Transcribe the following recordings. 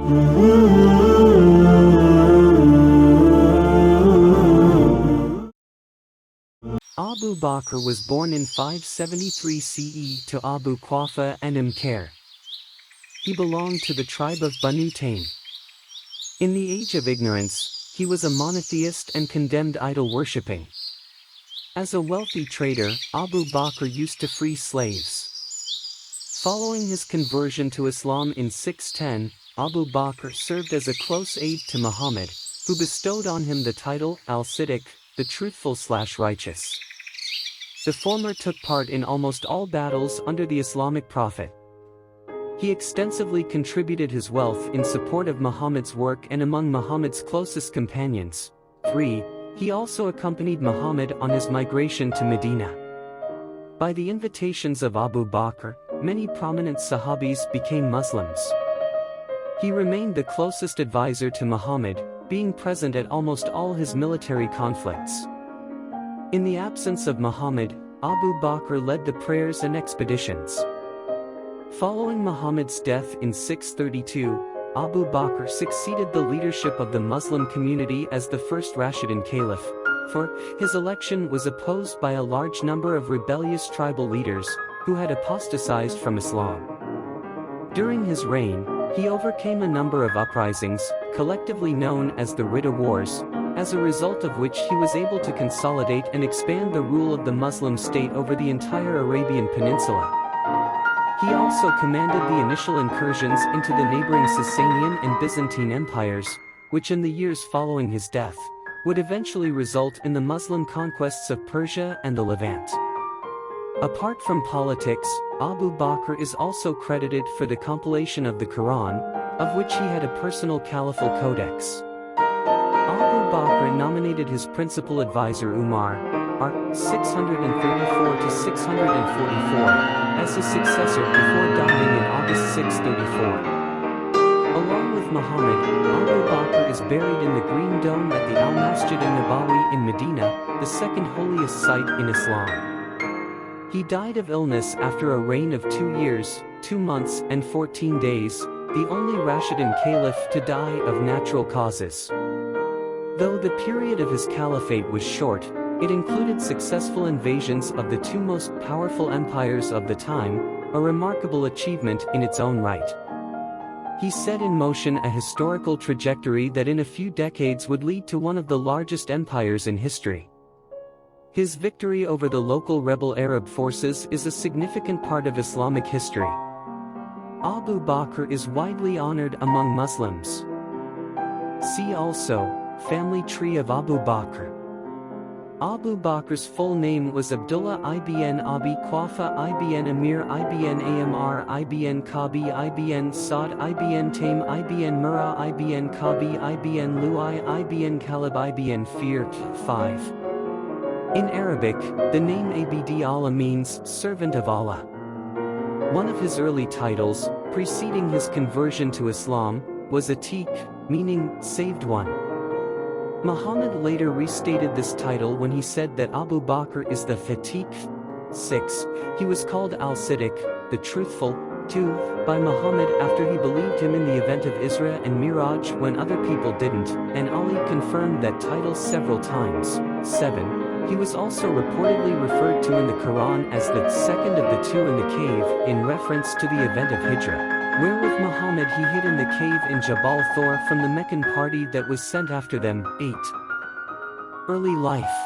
Abu Bakr was born in 573 CE to Abu Quafa and Mkair. He belonged to the tribe of Banu Taym. In the age of ignorance, he was a monotheist and condemned idol-worshipping. As a wealthy trader, Abu Bakr used to free slaves. Following his conversion to Islam in 610, Abu Bakr served as a close aide to Muhammad, who bestowed on him the title al-Siddiq, the truthful/righteous. The former took part in almost all battles under the Islamic prophet. He extensively contributed his wealth in support of Muhammad's work and among Muhammad's closest companions. 3. He also accompanied Muhammad on his migration to Medina. By the invitations of Abu Bakr, many prominent Sahabis became Muslims. He remained the closest advisor to Muhammad, being present at almost all his military conflicts. In the absence of Muhammad, Abu Bakr led the prayers and expeditions. Following Muhammad's death in 632, Abu Bakr succeeded the leadership of the Muslim community as the first Rashidun Caliph, for his election was opposed by a large number of rebellious tribal leaders, who had apostatized from Islam. During his reign, he overcame a number of uprisings, collectively known as the Ridda Wars, as a result of which he was able to consolidate and expand the rule of the Muslim state over the entire Arabian Peninsula. He also commanded the initial incursions into the neighboring Sasanian and Byzantine empires, which in the years following his death, would eventually result in the Muslim conquests of Persia and the Levant. Apart from politics, Abu Bakr is also credited for the compilation of the Quran, of which he had a personal caliphal codex. Abu Bakr nominated his principal advisor Umar, R. 634 to 644, as his successor before dying in August 634. Along with Muhammad, Abu Bakr is buried in the Green Dome at the Al-Masjid al-Nabawi in Medina, the second holiest site in Islam. He died of illness after a reign of 2 years, 2 months and 14 days, the only Rashidun Caliph to die of natural causes. Though the period of his caliphate was short, it included successful invasions of the two most powerful empires of the time, a remarkable achievement in its own right. He set in motion a historical trajectory that in a few decades would lead to one of the largest empires in history. His victory over the local rebel Arab forces is a significant part of Islamic history. Abu Bakr is widely honored among Muslims. See also, Family Tree of Abu Bakr. Abu Bakr's full name was Abdullah ibn Abi Quafa ibn Amir ibn Amr ibn Kabi ibn Sa'd ibn Taym ibn Murrah ibn Kabi ibn Lu'ay ibn Kalib ibn Fir. 5. In Arabic, the name Abd Allah means servant of Allah. One of his early titles, preceding his conversion to Islam, was Atiq, meaning saved one. Muhammad later restated this title when he said that Abu Bakr is the Fatiq. 6. He was called al-Siddiq, the truthful, 2, by Muhammad after he believed him in the event of Isra and Miraj when other people didn't, and Ali confirmed that title several times. 7. He was also reportedly referred to in the Quran as the second of the two in the cave, in reference to the event of Hijrah, where with Muhammad he hid in the cave in Jabal Thor from the Meccan party that was sent after them. 8. Early life.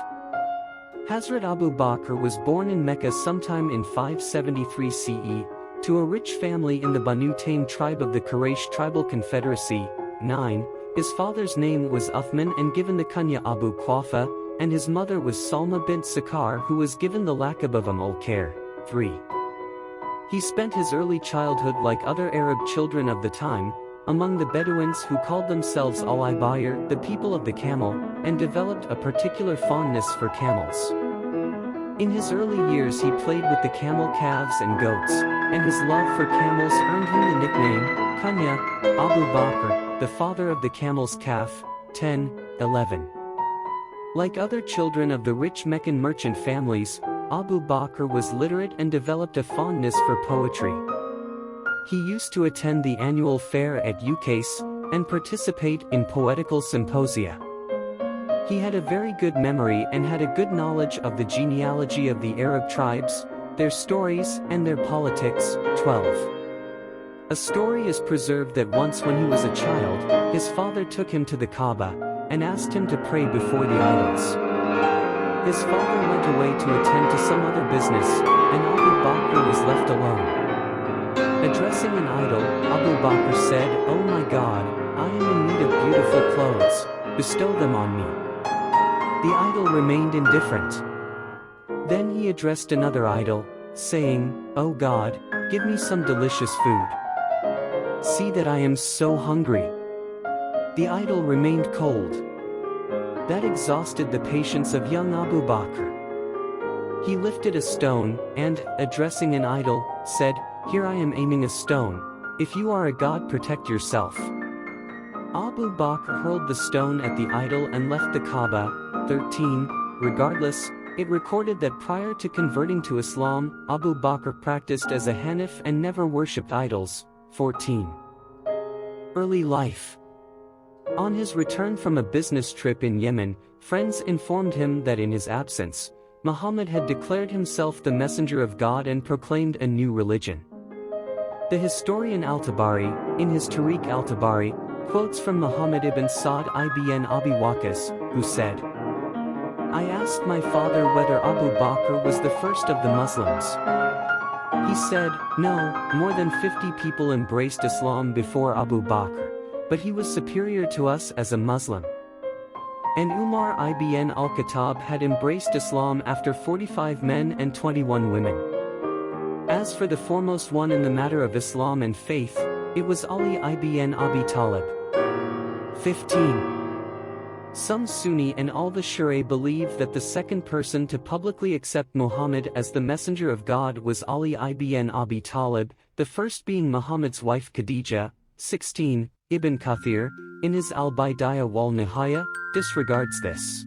Hazrat Abu Bakr was born in Mecca sometime in 573 CE, to a rich family in the Banu Taym tribe of the Quraysh tribal confederacy. 9. His father's name was Uthman and given the kunya Abu Quafa, and his mother was Salma bint Sakar who was given the laqab of al-Khair. 3. He spent his early childhood like other Arab children of the time, among the Bedouins who called themselves al-Ibayr, the people of the camel, and developed a particular fondness for camels. In his early years he played with the camel calves and goats, and his love for camels earned him the nickname, Kunya, Abu Bakr, the father of the camel's calf. 10, 11. Like other children of the rich Meccan merchant families, Abu Bakr was literate and developed a fondness for poetry. He used to attend the annual fair at Ukase and participate in poetical symposia. He had a very good memory and had a good knowledge of the genealogy of the Arab tribes, their stories and their politics. 12. A story is preserved that once when he was a child, his father took him to the Kaaba and asked him to pray before the idols. His father went away to attend to some other business, and Abu Bakr was left alone. Addressing an idol, Abu Bakr said, "Oh my God, I am in need of beautiful clothes, bestow them on me." The idol remained indifferent. Then he addressed another idol, saying, "Oh God, give me some delicious food. See that I am so hungry." The idol remained cold. That exhausted the patience of young Abu Bakr. He lifted a stone, and, addressing an idol, said, "Here I am aiming a stone. If you are a god, protect yourself." Abu Bakr hurled the stone at the idol and left the Kaaba. 13. Regardless, it recorded that prior to converting to Islam, Abu Bakr practiced as a Hanif and never worshipped idols. 14. Early life. On his return from a business trip in Yemen, friends informed him that in his absence, Muhammad had declared himself the messenger of God and proclaimed a new religion. The historian Al-Tabari, in his Tariq al-Tabari, quotes from Muhammad ibn Sa'd ibn Abi Waqqas, who said, "I asked my father whether Abu Bakr was the first of the Muslims. He said, no, more than 50 people embraced Islam before Abu Bakr, but he was superior to us as a Muslim. And Umar ibn al-Khattab had embraced Islam after 45 men and 21 women. As for the foremost one in the matter of Islam and faith, it was Ali ibn Abi Talib." 15. Some Sunni and all the Shia believe that the second person to publicly accept Muhammad as the messenger of God was Ali ibn Abi Talib, the first being Muhammad's wife Khadija. 16. Ibn Kathir, in his Al-Bidayah wal-Nihaya, disregards this.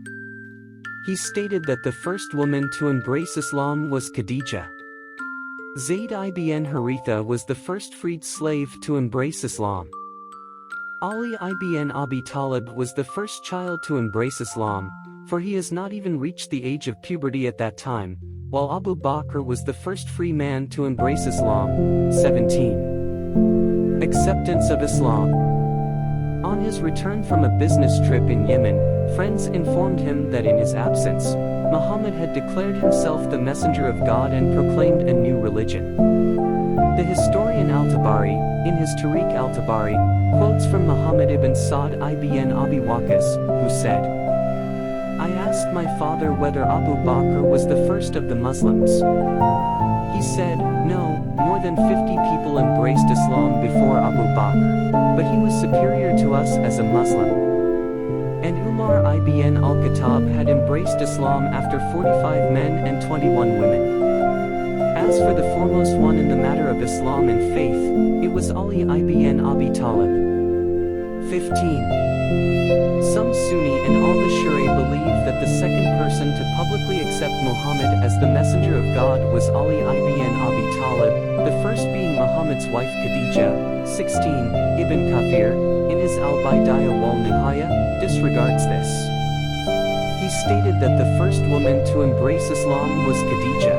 He stated that the first woman to embrace Islam was Khadija. Zayd ibn Haritha was the first freed slave to embrace Islam. Ali ibn Abi Talib was the first child to embrace Islam, for he has not even reached the age of puberty at that time, while Abu Bakr was the first free man to embrace Islam. 17. Acceptance of Islam. On his return from a business trip in Yemen, friends informed him that in his absence, Muhammad had declared himself the messenger of God and proclaimed a new religion. The historian Al-Tabari, in his Tariq al-Tabari, quotes from Muhammad ibn Sa'd ibn Abi Waqqas, who said, "I asked my father whether Abu Bakr was the first of the Muslims. He said, no, more than 50 people embraced Islam before Abu Bakr, but he was superior to us as a Muslim. And Umar ibn al-Khattab had embraced Islam after 45 men and 21 women. As for the foremost one in the matter of Islam and faith, it was Ali ibn Abi Talib." 15. Some Sunni and all the Shia believe that the second person to publicly accept Muhammad as the messenger of God was Ali ibn Abi Talib, the first being Muhammad's wife Khadija. 16. Ibn Kathir, in his Al-Bidayah wal-Nihaya, disregards this. He stated that the first woman to embrace Islam was Khadija.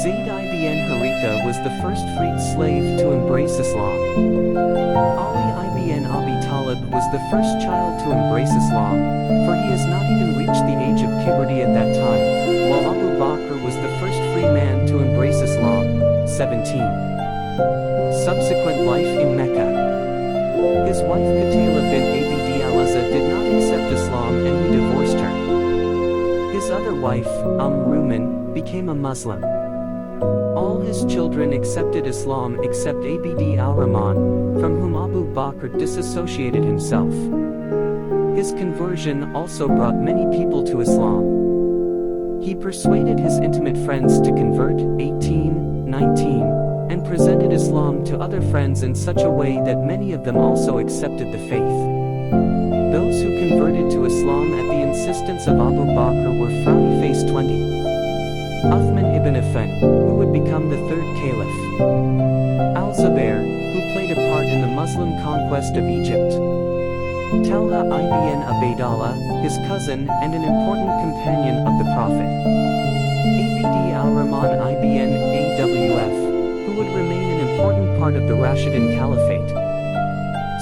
Zayd ibn Haritha was the first freed slave to embrace Islam. Ali ibn Abi Talib was the first child to embrace Islam, for he has not even reached the age of puberty at that time, while Abu Bakr was the first free man to embrace Islam. 17. Subsequent life in Mecca. His wife Qatila bint Abd al-Uzza did not accept Islam and he divorced her. His other wife, Ruman, became a Muslim. All his children accepted Islam except Abd al-Rahman, from whom Abu Bakr disassociated himself. His conversion also brought many people to Islam. He persuaded his intimate friends to convert. 18, 19, and presented Islam to other friends in such a way that many of them also accepted the faith. Those who converted to Islam at the insistence of Abu Bakr were frowny-faced. 20. Uthman ibn Affan, who would become the third caliph. Al-Zubair, who played a part in the Muslim conquest of Egypt. Talha ibn Ubaydallah, his cousin and an important companion of the Prophet. Abd al-Rahman ibn Awf, who would remain an important part of the Rashidun Caliphate.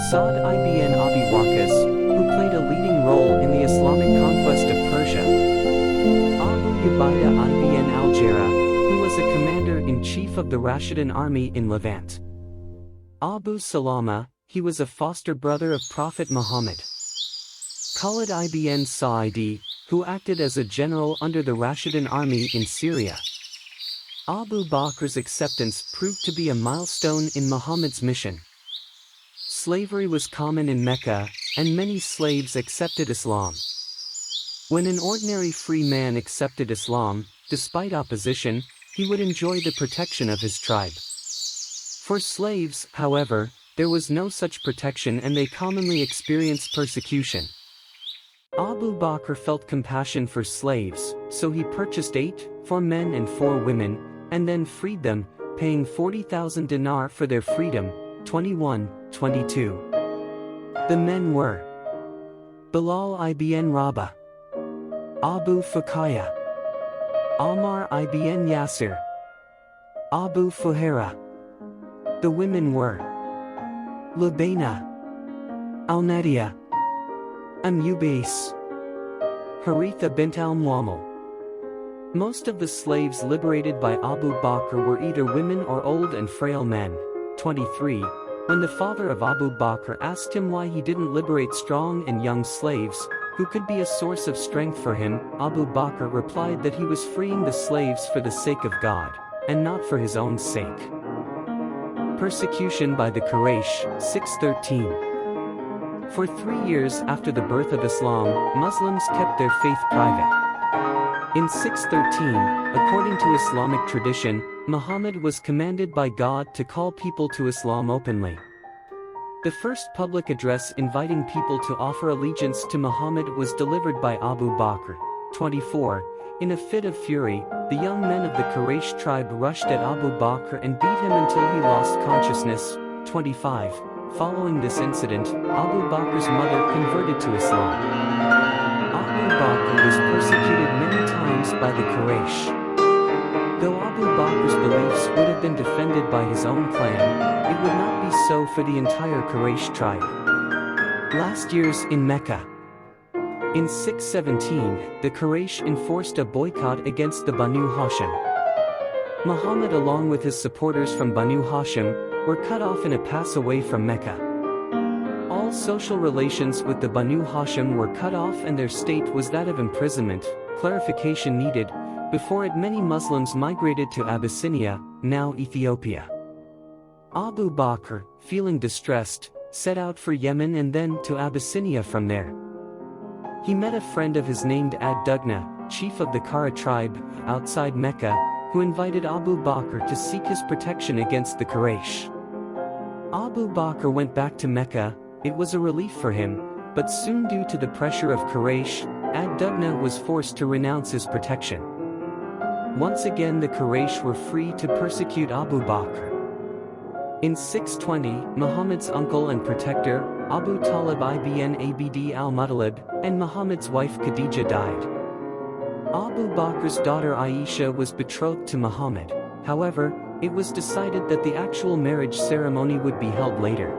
Sa'd ibn Abi Waqqas, who played a leading role in the Islamic conquest of Persia. Abu Ubaidah ibn al-Jarrah, who was a commander-in-chief of the Rashidun army in Levant. Abu Salama, he was a foster brother of Prophet Muhammad. Khalid ibn Sa'idi, who acted as a general under the Rashidun army in Syria. Abu Bakr's acceptance proved to be a milestone in Muhammad's mission. Slavery was common in Mecca, and many slaves accepted Islam. When an ordinary free man accepted Islam, despite opposition, he would enjoy the protection of his tribe. For slaves, however, there was no such protection and they commonly experienced persecution. Abu Bakr felt compassion for slaves, so he purchased 4 men and 4 women, and then freed them, paying 40,000 dinar for their freedom. 21-22. The men were Bilal ibn Rabah, Abu Fuqaya, Ammar ibn Yasir, Abu Fuhaira. The women were Lubayna, Al-Nadia, Ubais, Haritha bint al-Muammal. Most of the slaves liberated by Abu Bakr were either women or old and frail men. 23. When the father of Abu Bakr asked him why he didn't liberate strong and young slaves, who could be a source of strength for him, Abu Bakr replied that he was freeing the slaves for the sake of God, and not for his own sake. Persecution by the Quraysh, 613. For 3 years after the birth of Islam, Muslims kept their faith private. In 613, according to Islamic tradition, Muhammad was commanded by God to call people to Islam openly. The first public address inviting people to offer allegiance to Muhammad was delivered by Abu Bakr. 24. In a fit of fury, the young men of the Quraysh tribe rushed at Abu Bakr and beat him until he lost consciousness. 25. Following this incident, Abu Bakr's mother converted to Islam. Abu Bakr was persecuted many times by the Quraysh. Though Abu Bakr's beliefs would have been defended by his own clan, it would not be so for the entire Quraysh tribe. Last years in Mecca. In 617, the Quraysh enforced a boycott against the Banu Hashim. Muhammad along with his supporters from Banu Hashim were cut off in a pass away from Mecca. All social relations with the Banu Hashim were cut off and their state was that of imprisonment. Clarification needed. Before it, many Muslims migrated to Abyssinia, now Ethiopia. Abu Bakr, feeling distressed, set out for Yemen and then to Abyssinia from there. He met a friend of his named Ad-Dughna, chief of the Kara tribe, outside Mecca, who invited Abu Bakr to seek his protection against the Quraysh. Abu Bakr went back to Mecca. It was a relief for him, but soon due to the pressure of Quraysh, Ad-Dughna was forced to renounce his protection. Once again the Quraysh were free to persecute Abu Bakr. In 620, Muhammad's uncle and protector, Abu Talib ibn Abd al-Muttalib, and Muhammad's wife Khadija died. Abu Bakr's daughter Aisha was betrothed to Muhammad. However, it was decided that the actual marriage ceremony would be held later.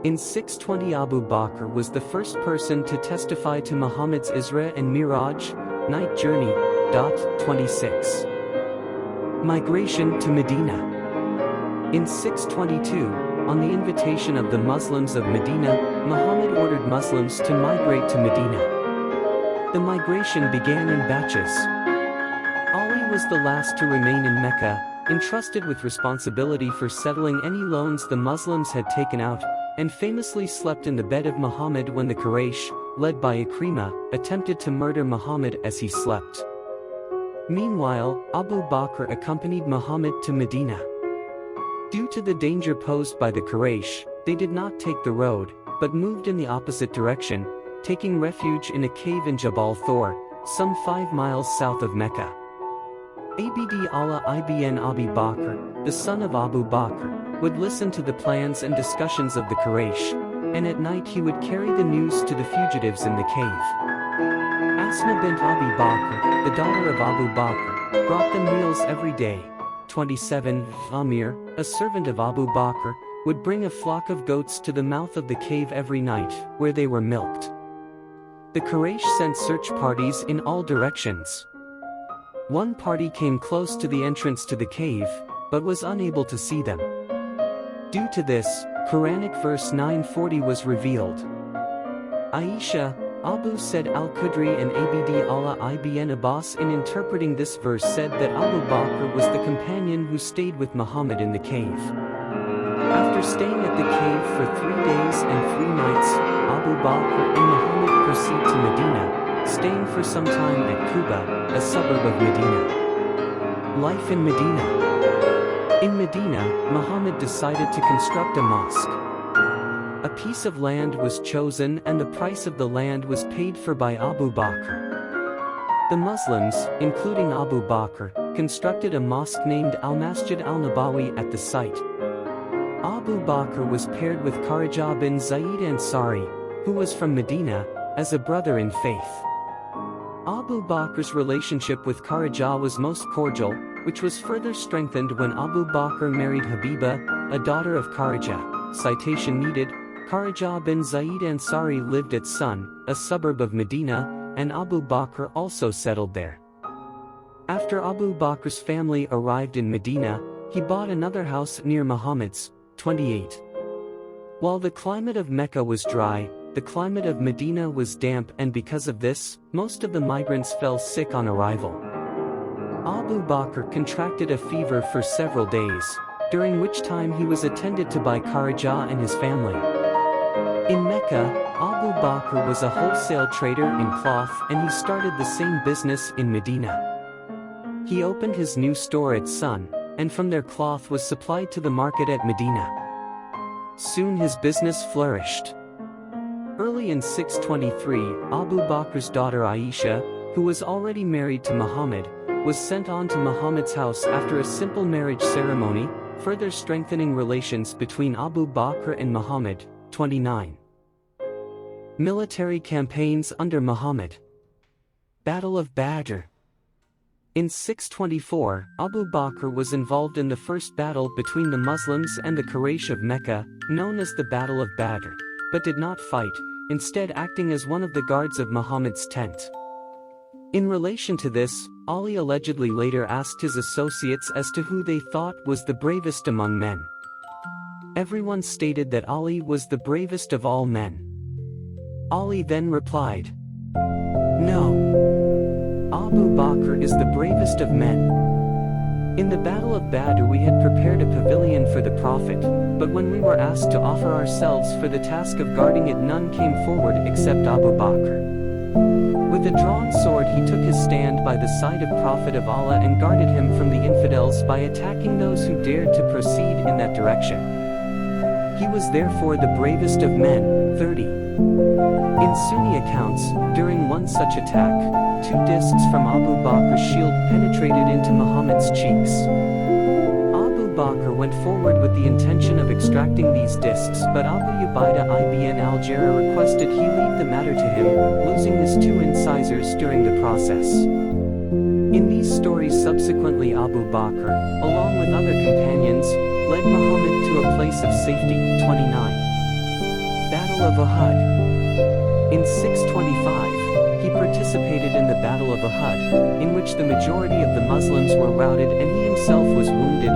In 620 Abu Bakr was the first person to testify to Muhammad's Isra and Miraj, night journey. 26. Migration to Medina. In 622, on the invitation of the Muslims of Medina, Muhammad ordered Muslims to migrate to Medina. The migration began in batches. Ali was the last to remain in Mecca, entrusted with responsibility for settling any loans the Muslims had taken out, and famously slept in the bed of Muhammad when the Quraysh, led by Ikrimah, attempted to murder Muhammad as he slept. Meanwhile, Abu Bakr accompanied Muhammad to Medina. Due to the danger posed by the Quraysh, they did not take the road, but moved in the opposite direction, taking refuge in a cave in Jabal Thor, some 5 miles south of Mecca. Abd Allah ibn Abi Bakr, the son of Abu Bakr, would listen to the plans and discussions of the Quraysh, and at night he would carry the news to the fugitives in the cave. Asma bint Abi Bakr, the daughter of Abu Bakr, brought them meals every day. 27. Amir, a servant of Abu Bakr, would bring a flock of goats to the mouth of the cave every night, where they were milked. The Quraysh sent search parties in all directions. One party came close to the entrance to the cave, but was unable to see them. Due to this, Quranic verse 940 was revealed. Aisha, Abu Said al-Khudri and Abd Allah ibn Abbas in interpreting this verse said that Abu Bakr was the companion who stayed with Muhammad in the cave. After staying at the cave for 3 days and 3 nights, Abu Bakr and Muhammad proceed to Medina, staying for some time at Quba, a suburb of Medina. Life in Medina. In Medina, Muhammad decided to construct a mosque. A piece of land was chosen and the price of the land was paid for by Abu Bakr. The Muslims, including Abu Bakr, constructed a mosque named Al-Masjid al-Nabawi at the site. Abu Bakr was paired with Kharija bin Zayd Ansari, who was from Medina, as a brother in faith. Abu Bakr's relationship with Kharija was most cordial, which was further strengthened when Abu Bakr married Habiba, a daughter of Kharija. Citation needed. Kharija bin Zayd Ansari lived at Sun, a suburb of Medina, and Abu Bakr also settled there. After Abu Bakr's family arrived in Medina, he bought another house near Muhammad's. 28. While the climate of Mecca was dry, the climate of Medina was damp, and because of this, most of the migrants fell sick on arrival. Abu Bakr contracted a fever for several days, during which time he was attended to by Kharija and his family. In Mecca, Abu Bakr was a wholesale trader in cloth and he started the same business in Medina. He opened his new store at Sun, and from there cloth was supplied to the market at Medina. Soon his business flourished. Early in 623, Abu Bakr's daughter Aisha, who was already married to Muhammad, was sent on to Muhammad's house after a simple marriage ceremony, further strengthening relations between Abu Bakr and Muhammad. 29. Military campaigns under Muhammad. Battle of Badr. In 624, Abu Bakr was involved in the first battle between the Muslims and the Quraysh of Mecca, known as the Battle of Badr, but did not fight, instead acting as one of the guards of Muhammad's tent. In relation to this, Ali allegedly later asked his associates as to who they thought was the bravest among men. Everyone stated that Ali was the bravest of all men. Ali then replied, "No. Abu Bakr is the bravest of men." In the Battle of Badr we had prepared a pavilion for the Prophet, but when we were asked to offer ourselves for the task of guarding it, none came forward except Abu Bakr. With a drawn sword he took his stand by the side of Prophet of Allah and guarded him from the infidels by attacking those who dared to proceed in that direction. He was therefore the bravest of men. 30. In Sunni accounts, during one such attack, 2 discs from Abu Bakr's shield penetrated into Muhammad's cheeks. Abu Bakr went forward with the intention of extracting these discs, but Abu Ubaidah ibn al-Jarrah requested he leave the matter to him, losing his 2 incisors during the process. In these stories subsequently Abu Bakr, along with other companions, led Muhammad to a place of safety. 29. Battle of Uhud. In 625, he participated in the Battle of Uhud, in which the majority of the Muslims were routed and he himself was wounded.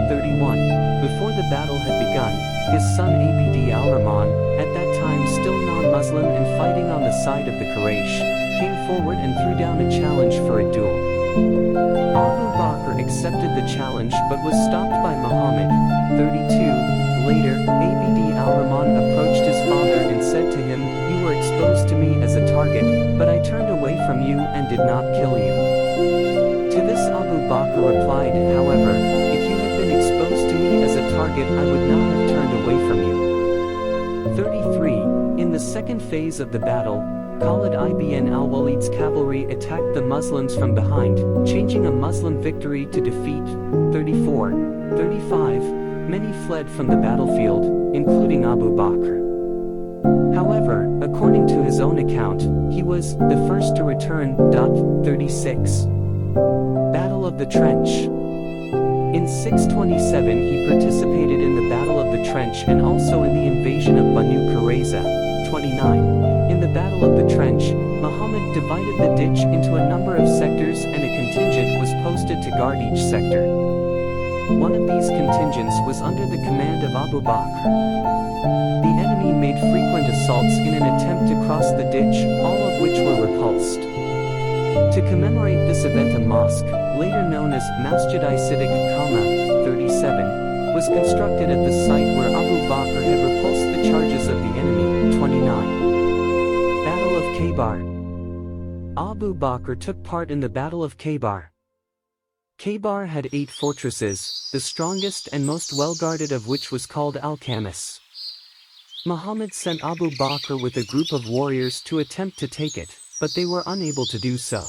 31. Before the battle had begun, his son Abd al-Rahman, at that time still non-Muslim and fighting on the side of the Quraysh, came forward and threw down a challenge for a duel. Abu Bakr accepted the challenge but was stopped by Muhammad. 32. Later, Abd al-Rahman approached his father and said to him, "You were exposed to me as a target, but I turned away from you and did not kill you." To this Abu Bakr replied, "However, if you had been exposed to me as a target I would not have turned away from you." 33. In the second phase of the battle, Khalid ibn al-Walid's cavalry attacked the Muslims from behind, changing a Muslim victory to defeat. 34. 35. Many fled from the battlefield, including Abu Bakr. However, according to his own account, he was the first to return. 36. Battle of the Trench. In 627 he participated in the Battle of the Trench and also in the invasion of Banu Qurayza. 29. In the Battle of the Trench, Muhammad divided the ditch into a number of sectors and a contingent was posted to guard each sector. One of these contingents was under the command of Abu Bakr. The enemy made frequent assaults in an attempt to cross the ditch, all of which were repulsed. To commemorate this event, a mosque, later known as Masjid-i Siddiq, 37, was constructed at the site where Abu Bakr had repulsed the charges of the enemy. 29. Battle of Khaybar. Abu Bakr took part in the Battle of Khaybar. Khaybar had 8 fortresses, the strongest and most well-guarded of which was called Al-Khamis. Muhammad sent Abu Bakr with a group of warriors to attempt to take it, but they were unable to do so.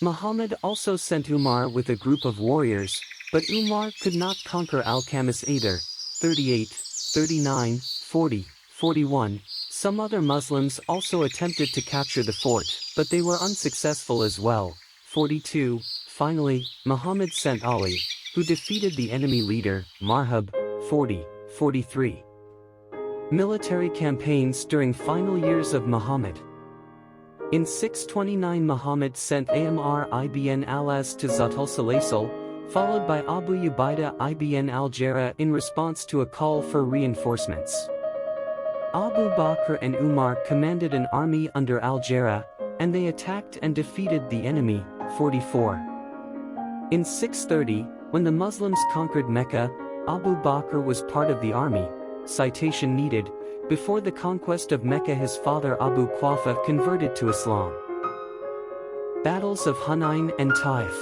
Muhammad also sent Umar with a group of warriors, but Umar could not conquer Al-Khamis either. 38, 39, 40, 41. Some other Muslims also attempted to capture the fort, but they were unsuccessful as well. 42. Finally, Muhammad sent Ali, who defeated the enemy leader, Marhab. 40, 43. Military campaigns during final years of Muhammad. In 629 Muhammad sent Amr ibn al-As to Zat al-Salasil, followed by Abu Ubaidah ibn al-Jarrah in response to a call for reinforcements. Abu Bakr and Umar commanded an army under al-Jarrah, and they attacked and defeated the enemy. 44. In 630, when the Muslims conquered Mecca, Abu Bakr was part of the army. Citation needed. Before the conquest of Mecca, his father Abu Quafa converted to Islam. Battles of Hunain and Taif.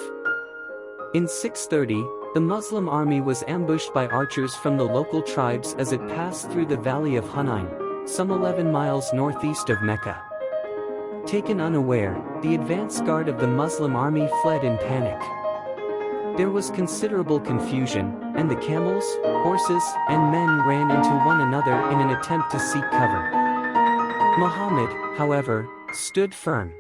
In 630, the Muslim army was ambushed by archers from the local tribes as it passed through the valley of Hunain, some 11 miles northeast of Mecca. Taken unaware, the advance guard of the Muslim army fled in panic. There was considerable confusion, and the camels, horses, and men ran into one another in an attempt to seek cover. Muhammad, however, stood firm.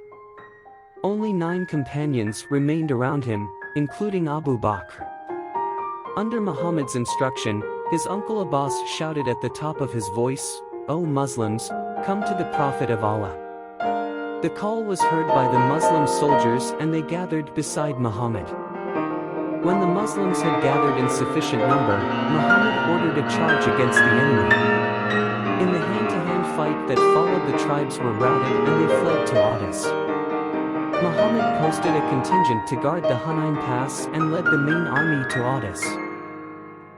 Only 9 companions remained around him, including Abu Bakr. Under Muhammad's instruction, his uncle Abbas shouted at the top of his voice, "O Muslims, come to the Prophet of Allah." The call was heard by the Muslim soldiers and they gathered beside Muhammad. When the Muslims had gathered in sufficient number, Muhammad ordered a charge against the enemy. In the hand-to-hand fight that followed, the tribes were routed and they fled to Adas. Muhammad posted a contingent to guard the Hunain Pass and led the main army to Adas.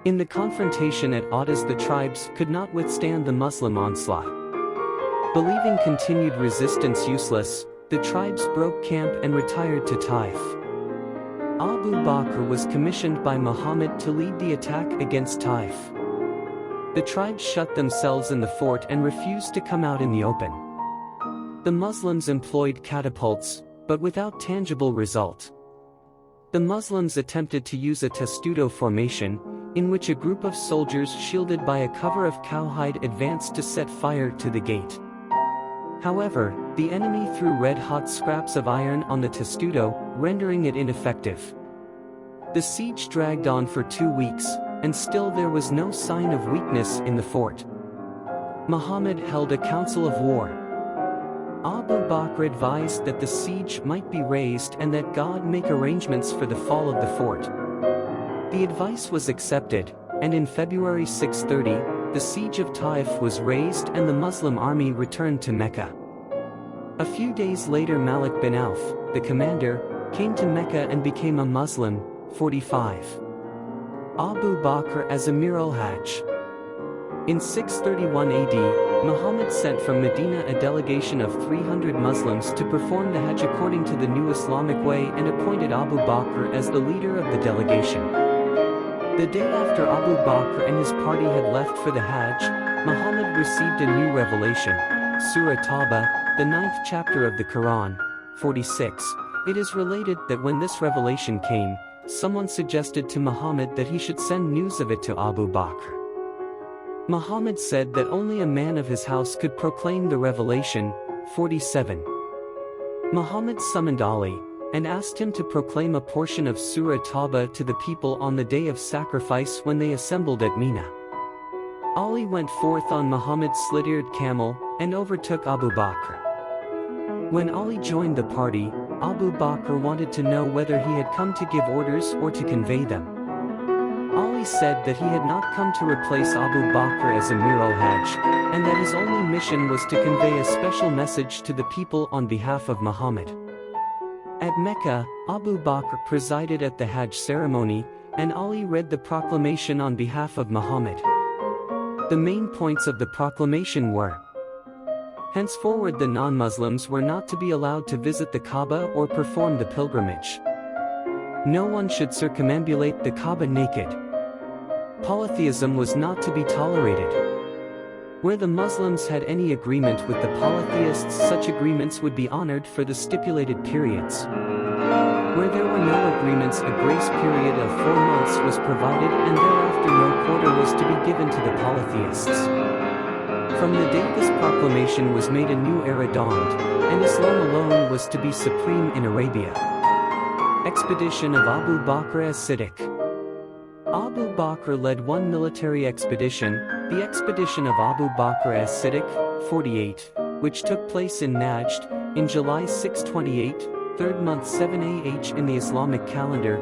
In the confrontation at Adas, the tribes could not withstand the Muslim onslaught. Believing continued resistance useless, the tribes broke camp and retired to Taif. Abu Bakr was commissioned by Muhammad to lead the attack against Taif. The tribes shut themselves in the fort and refused to come out in the open. The Muslims employed catapults, but without tangible result. The Muslims attempted to use a testudo formation, in which a group of soldiers shielded by a cover of cowhide advanced to set fire to the gate. However, the enemy threw red-hot scraps of iron on the testudo, rendering it ineffective. The siege dragged on for 2 weeks, and still there was no sign of weakness in the fort. Muhammad held a council of war. Abu Bakr advised that the siege might be raised and that God make arrangements for the fall of the fort. The advice was accepted, and in February 630, the siege of Taif was raised and the Muslim army returned to Mecca. A few days later, Malik bin Auf, the commander, came to Mecca and became a Muslim. 45. Abu Bakr as Amir al-Hajj. In 631 AD, Muhammad sent from Medina a delegation of 300 Muslims to perform the Hajj according to the new Islamic way and appointed Abu Bakr as the leader of the delegation. The day after Abu Bakr and his party had left for the Hajj, Muhammad received a new revelation, Surah Tawbah, the 9th chapter of the Quran, 46, it is related that when this revelation came, someone suggested to Muhammad that he should send news of it to Abu Bakr. Muhammad said that only a man of his house could proclaim the revelation, 47. Muhammad summoned Ali, and asked him to proclaim a portion of Surah Tawbah to the people on the day of sacrifice when they assembled at Mina. Ali went forth on Muhammad's slit-eared camel, and overtook Abu Bakr. When Ali joined the party, Abu Bakr wanted to know whether he had come to give orders or to convey them. Ali said that he had not come to replace Abu Bakr as Amir al-Hajj, and that his only mission was to convey a special message to the people on behalf of Muhammad. At Mecca, Abu Bakr presided at the Hajj ceremony, and Ali read the proclamation on behalf of Muhammad. The main points of the proclamation were: henceforward the non-Muslims were not to be allowed to visit the Kaaba or perform the pilgrimage. No one should circumambulate the Kaaba naked. Polytheism was not to be tolerated. Where the Muslims had any agreement with the polytheists, such agreements would be honored for the stipulated periods. Where there were no agreements, a grace period of 4 months was provided, and thereafter no quarter was to be given to the polytheists. From the day this proclamation was made, a new era dawned, and Islam alone was to be supreme in Arabia. Expedition of Abu Bakr as Siddiq. Abu Bakr led one military expedition, the expedition of Abu Bakr as Siddiq, 48, which took place in Najd, in July 628, 3rd month 7 AH in the Islamic calendar.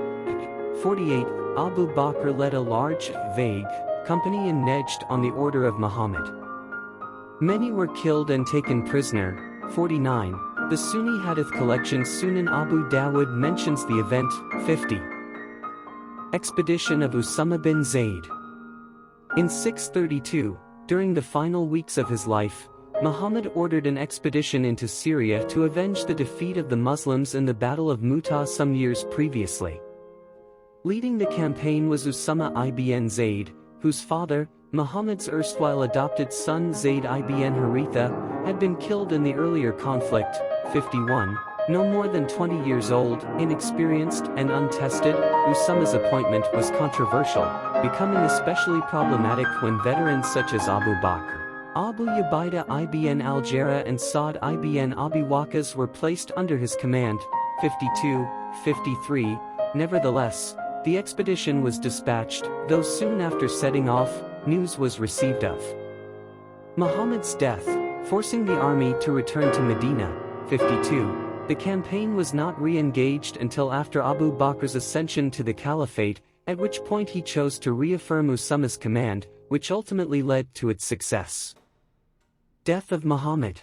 48, Abu Bakr led a large, vague, company in Najd on the order of Muhammad. Many were killed and taken prisoner. 49, the Sunni Hadith collection Sunan Abu Dawud mentions the event. 50. Expedition of Usama bin Zayd. In 632, during the final weeks of his life, Muhammad ordered an expedition into Syria to avenge the defeat of the Muslims in the Battle of Mu'tah some years previously. Leading the campaign was Usama ibn Zayd, whose father, Muhammad's erstwhile adopted son Zayd ibn Haritha, had been killed in the earlier conflict. 51. No more than 20 years old, inexperienced, and untested, Usama's appointment was controversial, becoming especially problematic when veterans such as Abu Bakr, Abu Ubaidah ibn al-Jarrah and Sa'd ibn Abi Waqqas were placed under his command. 52. 53. Nevertheless, the expedition was dispatched, though soon after setting off, news was received of Muhammad's death, forcing the army to return to Medina. 52. The campaign was not re-engaged until after Abu Bakr's ascension to the caliphate, at which point he chose to reaffirm Usama's command, which ultimately led to its success. Death of Muhammad.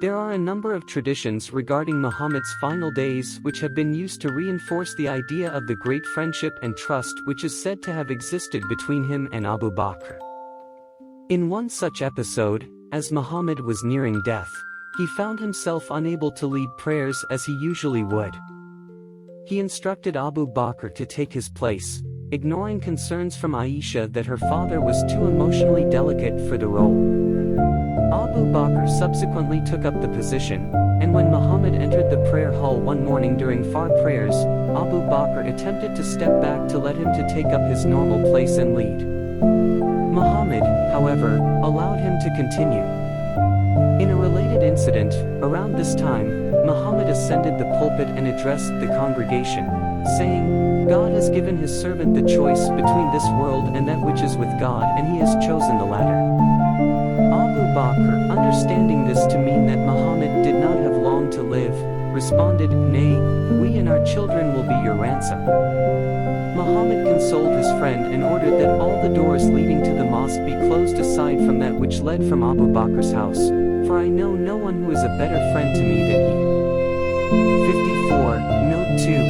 There are a number of traditions regarding Muhammad's final days which have been used to reinforce the idea of the great friendship and trust which is said to have existed between him and Abu Bakr. In one such episode, as Muhammad was nearing death, he found himself unable to lead prayers as he usually would. He instructed Abu Bakr to take his place, ignoring concerns from Aisha that her father was too emotionally delicate for the role. Abu Bakr subsequently took up the position, and when Muhammad entered the prayer hall one morning during Fajr prayers, Abu Bakr attempted to step back to let him to take up his normal place and lead. Muhammad, however, allowed him to continue. In a related incident, around this time, Muhammad ascended the pulpit and addressed the congregation, saying, "God has given his servant the choice between this world and that which is with God, and he has chosen the latter." Abu Bakr, understanding this to mean that Muhammad did not have long to live, responded, "Nay, we and our children will be your ransom." Muhammad consoled his friend and ordered that all the doors leading to the mosque be closed aside from that which led from Abu Bakr's house, "For I know no one who is a better friend to me than he." 54. Note 2.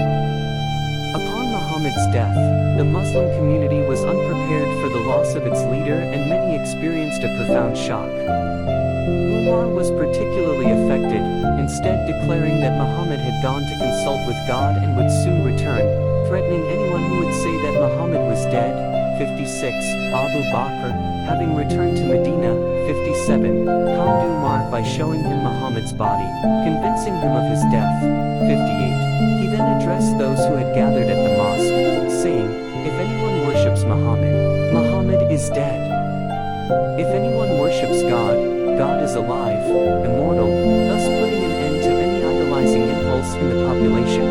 Upon Muhammad's death, the Muslim community was unprepared for the loss of its leader and many experienced a profound shock. Umar was particularly affected, instead declaring that Muhammad had gone to consult with God and would soon return, threatening anyone who would say that Muhammad was dead. 56. Abu Bakr, having returned to Medina, 57, calmed Umar by showing him Muhammad's body, convincing him of his death. 58, he then addressed those who had gathered at the mosque, saying, if anyone worships Muhammad, Muhammad is dead. If anyone worships God, God is alive, immortal, thus putting an end to any idolizing impulse in the population.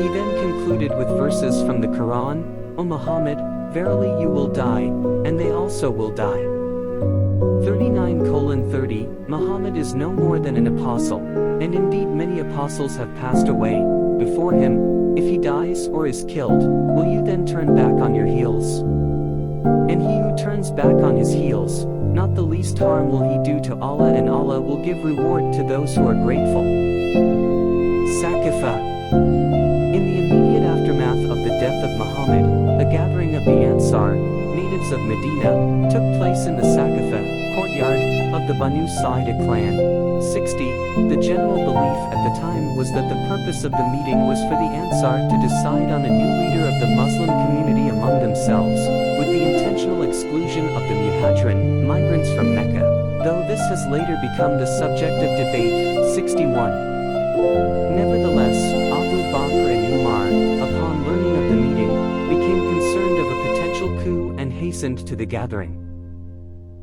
He then concluded with verses from the Quran, O Muhammad, verily you will die, and they also will die. 39:30, Muhammad is no more than an apostle, and indeed many apostles have passed away before him. If he dies or is killed, will you then turn back on your heels? And he who turns back on his heels, not the least harm will he do to Allah, and Allah will give reward to those who are grateful. Saqifa. In the immediate aftermath of the death of Muhammad, a gathering of the Ansar, natives of Medina, took place in the Saqifa courtyard of the Banu Sa'ida clan. 60. The general belief at the time was that the purpose of the meeting was for the Ansar to decide on a new leader of the Muslim community among themselves, with the intentional exclusion of the Muhajirin, migrants from Mecca, though this has later become the subject of debate. 61. Nevertheless, Abu Bakr and Umar, upon learning of the meeting, became concerned of a potential coup and hastened to the gathering.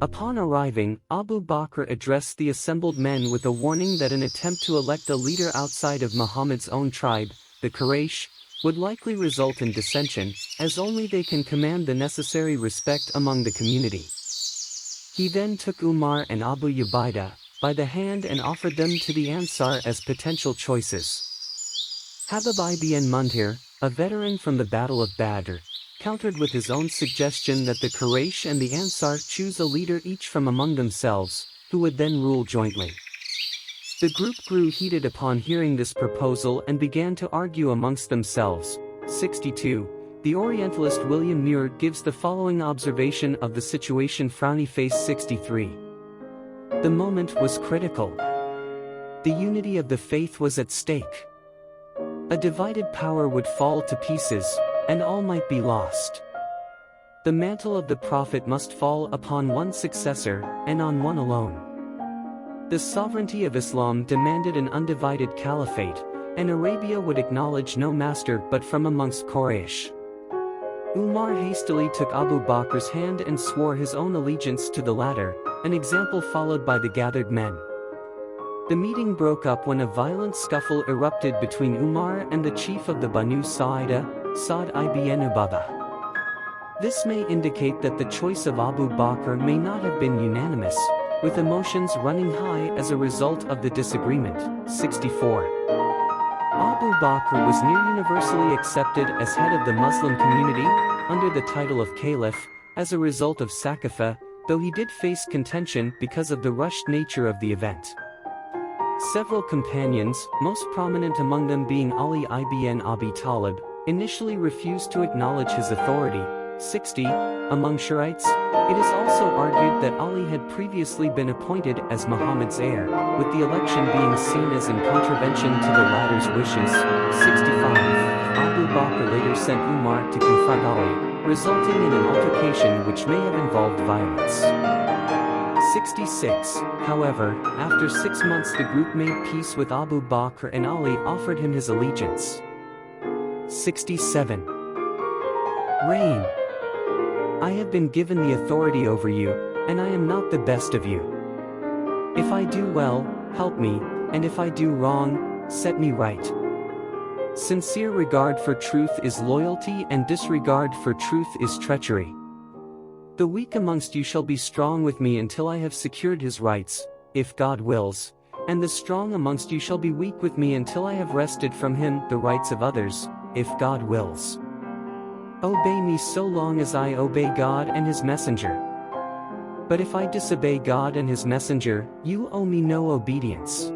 Upon arriving, Abu Bakr addressed the assembled men with a warning that an attempt to elect a leader outside of Muhammad's own tribe, the Quraysh, would likely result in dissension, as only they can command the necessary respect among the community. He then took Umar and Abu Ubaidah by the hand and offered them to the Ansar as potential choices. Habib ibn Mundhir, a veteran from the Battle of Badr, countered with his own suggestion that the Quraysh and the Ansar choose a leader each from among themselves, who would then rule jointly. The group grew heated upon hearing this proposal and began to argue amongst themselves. 62. The Orientalist William Muir gives the following observation of the situation. Frowny face. 63. The moment was critical. The unity of the faith was at stake. A divided power would fall to pieces, and all might be lost. The mantle of the Prophet must fall upon one successor, and on one alone. The sovereignty of Islam demanded an undivided caliphate, and Arabia would acknowledge no master but from amongst Quraysh. Umar hastily took Abu Bakr's hand and swore his own allegiance to the latter, an example followed by the gathered men. The meeting broke up when a violent scuffle erupted between Umar and the chief of the Banu Sa'ida, Sa'd ibn Ubadah. This may indicate that the choice of Abu Bakr may not have been unanimous, with emotions running high as a result of the disagreement. 64. Abu Bakr was near universally accepted as head of the Muslim community, under the title of Caliph, as a result of Saqifa, though he did face contention because of the rushed nature of the event. Several companions, most prominent among them being Ali ibn Abi Talib, initially refused to acknowledge his authority. 60. Among Shiites, it is also argued that Ali had previously been appointed as Muhammad's heir, with the election being seen as in contravention to the latter's wishes. 65. Abu Bakr later sent Umar to confront Ali, resulting in an altercation which may have involved violence. 66. However, after 6 months the group made peace with Abu Bakr and Ali offered him his allegiance. 67. Reign. I have been given the authority over you, and I am not the best of you. If I do well, help me, and if I do wrong, set me right. Sincere regard for truth is loyalty, and disregard for truth is treachery. The weak amongst you shall be strong with me until I have secured his rights, if God wills, and the strong amongst you shall be weak with me until I have wrested from him the rights of others, if God wills. Obey me so long as I obey God and his messenger. But if I disobey God and his messenger, you owe me no obedience.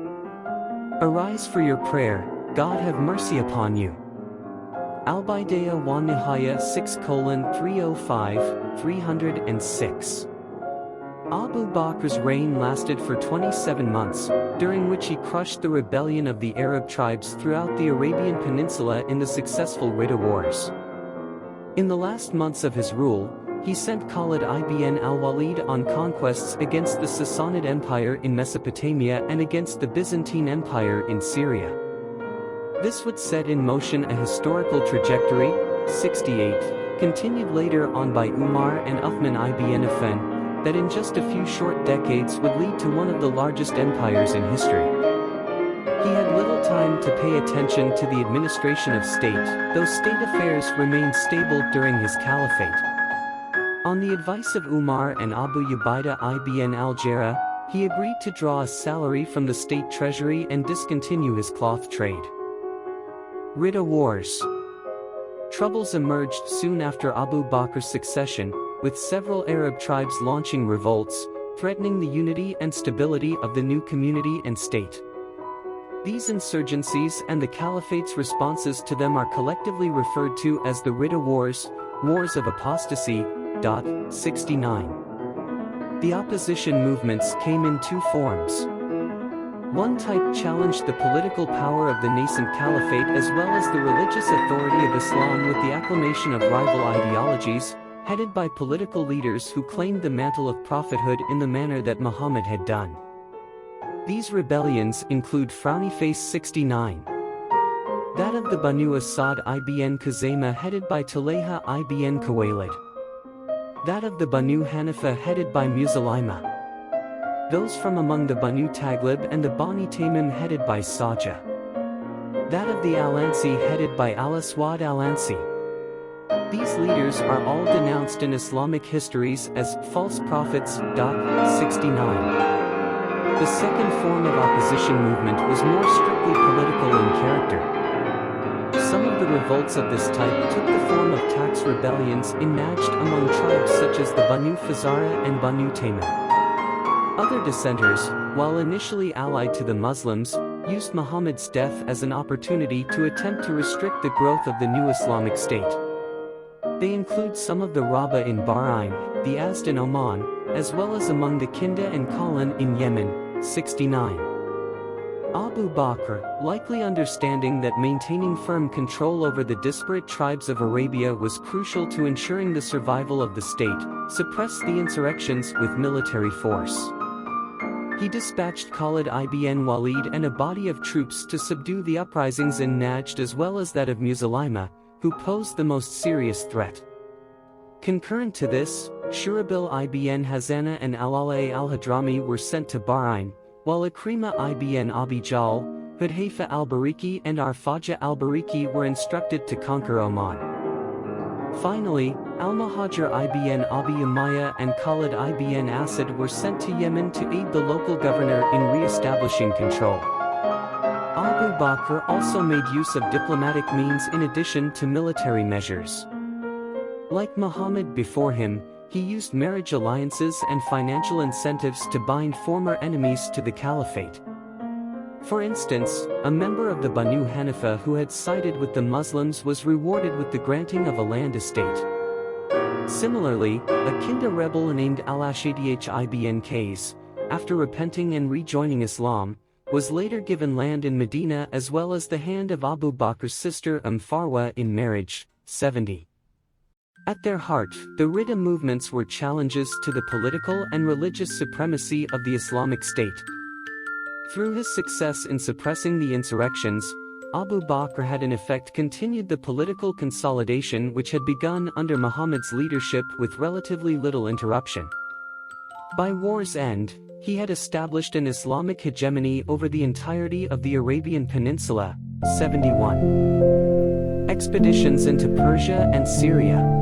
Arise for your prayer, God have mercy upon you. Al-Bidayah wa Nihaya 6:305-306. Abu Bakr's reign lasted for 27 months, during which he crushed the rebellion of the Arab tribes throughout the Arabian Peninsula in the successful Ridda Wars. In the last months of his rule, he sent Khalid ibn al-Walid on conquests against the Sassanid Empire in Mesopotamia and against the Byzantine Empire in Syria. This would set in motion a historical trajectory, 68, continued later on by Umar and Uthman ibn Affan, that in just a few short decades would lead to one of the largest empires in history. He had little time to pay attention to the administration of state, though state affairs remained stable during his caliphate. On the advice of Umar and Abu Ubaidah ibn al-Jarrah, he agreed to draw a salary from the state treasury and discontinue his cloth trade. Ridda Wars. Troubles emerged soon after Abu Bakr's succession, with several Arab tribes launching revolts, threatening the unity and stability of the new community and state. These insurgencies and the caliphate's responses to them are collectively referred to as the Ridda Wars, Wars of Apostasy. 69. The opposition movements came in two forms. One type challenged the political power of the nascent caliphate as well as the religious authority of Islam with the acclamation of rival ideologies, headed by political leaders who claimed the mantle of prophethood in the manner that Muhammad had done. These rebellions include Frowny Face 69. That of the Banu Asad ibn Khuzaymah headed by Tulayha ibn Khuwaylid. That of the Banu Hanifa headed by Muzaylima. Those from among the Banu Taglib and the Bani Tamim headed by Sajah. That of the Al-Ansi headed by Al-Aswad Al-Ansi. These leaders are all denounced in Islamic histories as false prophets. 69. The second form of opposition movement was more strictly political in character. Some of the revolts of this type took the form of tax rebellions in Najd among tribes such as the Banu Fazara and Banu Tamim. Other dissenters, while initially allied to the Muslims, used Muhammad's death as an opportunity to attempt to restrict the growth of the new Islamic State. They include some of the Rabba in Bahrain, the Azd in Oman, as well as among the Kinda and Qalan in Yemen. 69. Abu Bakr, likely understanding that maintaining firm control over the disparate tribes of Arabia was crucial to ensuring the survival of the state, suppressed the insurrections with military force. He dispatched Khalid ibn Walid and a body of troops to subdue the uprisings in Najd as well as that of Muzaylima, who posed the most serious threat. Concurrent to this, Shurabil ibn Hazana and Al-Ala al-Hadrami were sent to Bahrain, while Ikrimah ibn Abi Jahl, Hudhayfa al-Bariki and Arfaja al-Bariki were instructed to conquer Oman. Finally, Al-Muhajir ibn Abi Umayyah and Khalid ibn Asad were sent to Yemen to aid the local governor in re-establishing control. Abu Bakr also made use of diplomatic means in addition to military measures. Like Muhammad before him, he used marriage alliances and financial incentives to bind former enemies to the caliphate. For instance, a member of the Banu Hanifa who had sided with the Muslims was rewarded with the granting of a land estate. Similarly, a Kinda rebel named Al-Ashadih ibn Qais, after repenting and rejoining Islam, was later given land in Medina as well as the hand of Abu Bakr's sister Farwa in marriage. 70. At their heart, the Ridda movements were challenges to the political and religious supremacy of the Islamic State. Through his success in suppressing the insurrections, Abu Bakr had in effect continued the political consolidation which had begun under Muhammad's leadership with relatively little interruption. By war's end, he had established an Islamic hegemony over the entirety of the Arabian Peninsula. 71. Expeditions into Persia and Syria.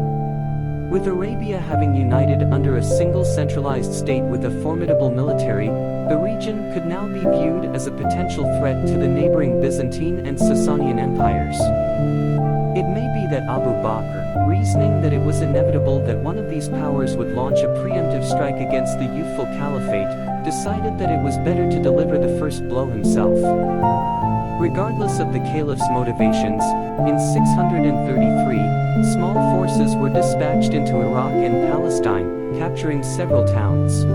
With Arabia having united under a single centralized state with a formidable military, the region could now be viewed as a potential threat to the neighboring Byzantine and Sasanian empires. It may be that Abu Bakr, reasoning that it was inevitable that one of these powers would launch a preemptive strike against the youthful caliphate, decided that it was better to deliver the first blow himself. Regardless of the caliph's motivations, in 633, small forces were dispatched into Iraq and Palestine, capturing several towns.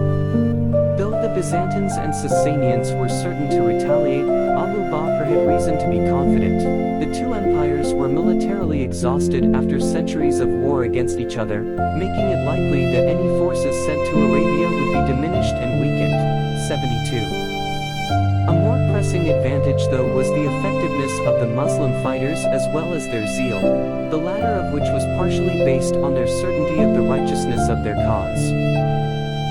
Though the the Byzantines and Sasanians were certain to retaliate, Abu Bakr had reason to be confident. The two empires were militarily exhausted after centuries of war against each other, making it likely that any forces sent to Arabia would be diminished and weakened. 72. A more pressing advantage though was the effectiveness of the Muslim fighters as well as their zeal, the latter of which was partially based on their certainty of the righteousness of their cause.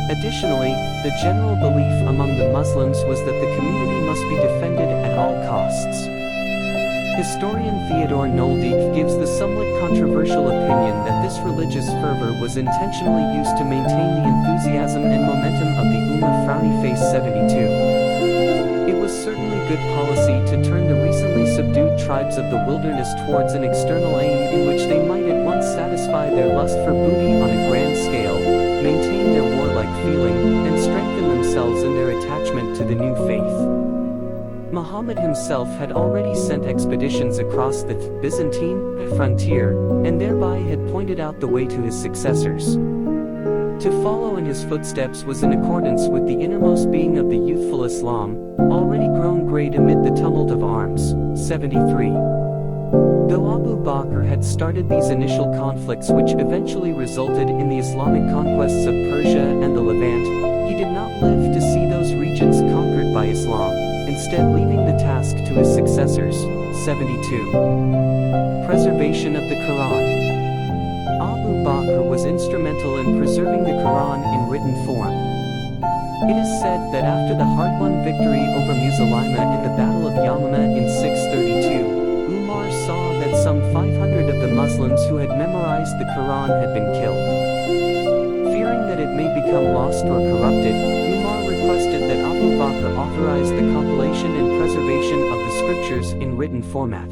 Additionally, the general belief among the Muslims was that the community must be defended at all costs. Historian Theodore Noldik gives the somewhat controversial opinion that this religious fervor was intentionally used to maintain the enthusiasm and momentum of the Ummah. Frowny face 72. It was certainly good policy to turn the recently subdued tribes of the wilderness towards an external aim in which they might at once satisfy their lust for booty on a grand scale, maintain their warlike feeling, and strengthen themselves in their attachment to the new faith. Muhammad himself had already sent expeditions across the Byzantine frontier, and thereby had pointed out the way to his successors. To follow in his footsteps was in accordance with the innermost being of the youthful Islam, already grown great amid the tumult of arms. 73. Though Abu Bakr had started these initial conflicts which eventually resulted in the Islamic conquests of Persia and the Levant, he did not live to see those regions conquered by Islam, instead leaving the task to his successors. 72. Preservation of the Quran. Abu Bakr was instrumental in preserving the Quran in written form. It is said that after the hard-won victory over Musaylima in the Battle of Yamama in 632, Umar saw that some 500 of the Muslims who had memorized the Quran had been killed. Fearing that it may become lost or corrupted, Umar requested that Abu Bakr authorize the compilation and preservation of the scriptures in written format.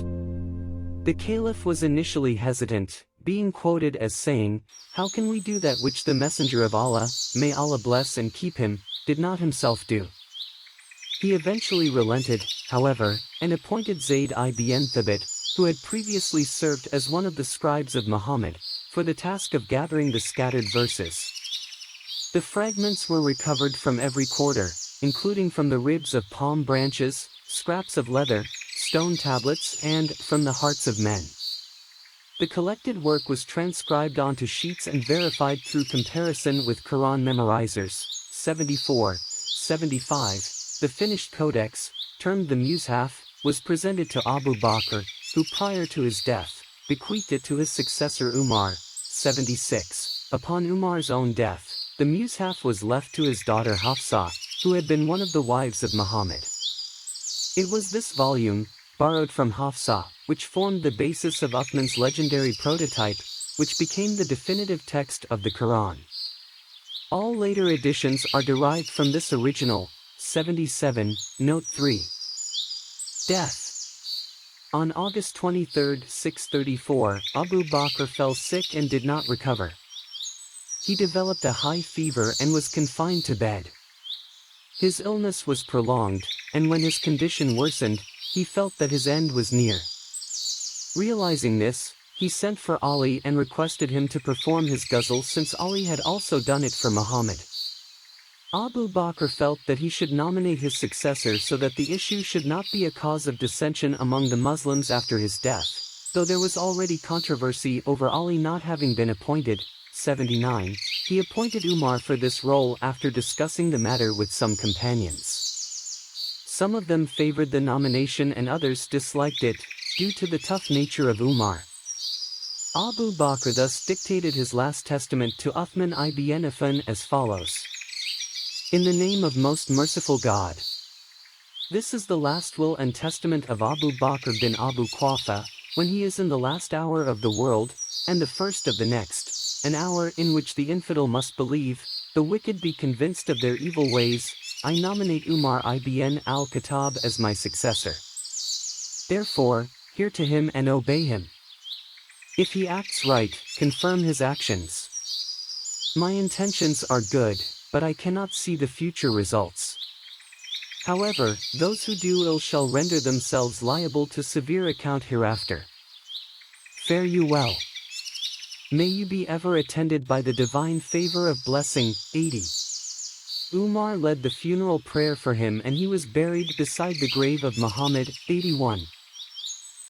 The Caliph was initially hesitant, being quoted as saying, "How can we do that which the Messenger of Allah, may Allah bless and keep him, did not himself do?" He eventually relented, however, and appointed Zayd ibn Thabit, who had previously served as one of the scribes of Muhammad, for the task of gathering the scattered verses. The fragments were recovered from every quarter, including from the ribs of palm branches, scraps of leather, stone tablets, and from the hearts of men. The collected work was transcribed onto sheets and verified through comparison with Quran memorizers. 74. 75. The finished codex, termed the Mushaf, was presented to Abu Bakr, who prior to his death, bequeathed it to his successor Umar. 76. Upon Umar's own death, the Mushaf was left to his daughter Hafsa, who had been one of the wives of Muhammad. It was this volume, borrowed from Hafsa, which formed the basis of Uthman's legendary prototype, which became the definitive text of the Quran. All later editions are derived from this original. 77. Note 3. Death. On August 23, 634, Abu Bakr fell sick and did not recover. He developed a high fever and was confined to bed. His illness was prolonged, and when his condition worsened, he felt that his end was near. Realizing this, he sent for Ali and requested him to perform his ghusl since Ali had also done it for Muhammad. Abu Bakr felt that he should nominate his successor so that the issue should not be a cause of dissension among the Muslims after his death, though there was already controversy over Ali not having been appointed. 79. He appointed Umar for this role after discussing the matter with some companions. Some of them favored the nomination and others disliked it, due to the tough nature of Umar. Abu Bakr thus dictated his last testament to Uthman ibn Affan as follows. In the name of most merciful God. This is the last will and testament of Abu Bakr bin Abu Quhafa, when he is in the last hour of the world, and the first of the next, an hour in which the infidel must believe, the wicked be convinced of their evil ways. I nominate Umar ibn al-Khattab as my successor. Therefore, hear to him and obey him. If he acts right, confirm his actions. My intentions are good, but I cannot see the future results. However, those who do ill shall render themselves liable to severe account hereafter. Fare you well. May you be ever attended by the divine favor of blessing. 80. Umar led the funeral prayer for him and he was buried beside the grave of Muhammad. 81.